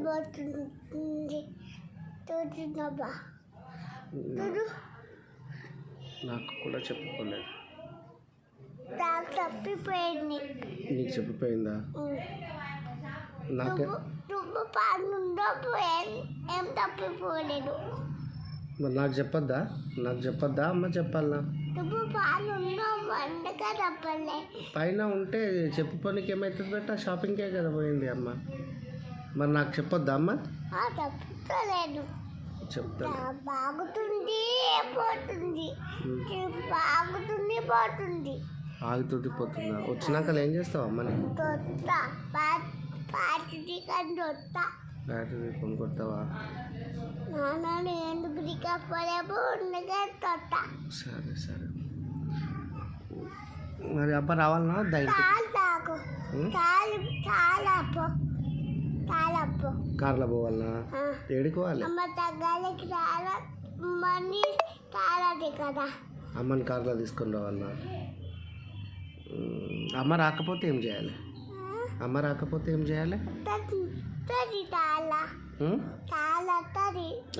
పోతుంది చూసినబ్బా చూడు నాకు కూడా చెప్పుకోలేదు. నాకు తప్పిపోయింది. నీకు చెప్పిపోయిందా? నాకు నువ్వు పాడుండవు ఏం తప్పిపోలేదు. మరి నాకు చెప్పొద్దా అమ్మ చెప్పాలనా? నువ్వు పాడుండవు అందుకే తప్పలే. పైన ఉంటే చెప్పుకోనికి ఏమవుతుంది బెట్ట? షాపింగ్కే కదా పోయింది అమ్మ. మరి నాకు చెప్పొద్దా అమ్మ? తప్పుకోలేదు. చెప్తాను. బాగుతుంది పోతుంది బాగుతుంది పోతుంది. ఆగుతుంది పోతుందా? వచ్చినాక ఏం చేస్తావు అమ్మని? పాటిది కానీ వస్తా. బ్యాటరీ కొనుక్కొస్తావా? నాన్న ఎందుకు దిగపోలేము ఉండగా తొట్ట. సరే మరి అబ్బా రావాలన్నా ధైర్యం తాగు చాలా కార్లో పోవాలన్నా? ఏడుకోవాలి అమ్మ తగ్గాలకి చాలా మనీ తాళది కదా. అమ్మని కార్లో తీసుకొని రావాలన్నా? అమ్మ రాకపోతే ఏం చేయాలి?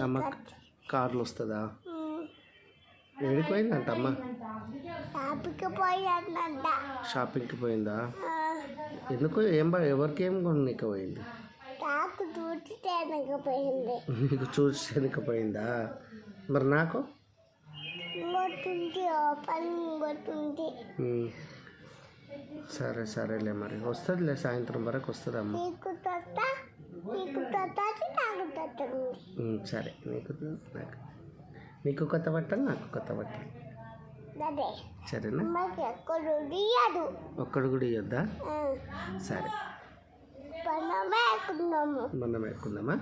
అమ్మ కార్లు వస్తుందా? ఏడిపోయిందంట అమ్మ? షాపింగ్కి పోయిందా? ఎందుకు ఎవరికి ఏం కొననీకి పోయింది? నీకు చూసేకపోయిందా? మరి నాకు సరేలే మరి వస్తుందిలే, సాయంత్రం వరకు వస్తుంది అమ్మ. సరే నీకు కొత్త బట్టలు నాకు కొత్త బట్టలు సరేనా? ఒక్కడు కూడా ఇవ్వద్దా? సరే మనం ఎక్కుందామా?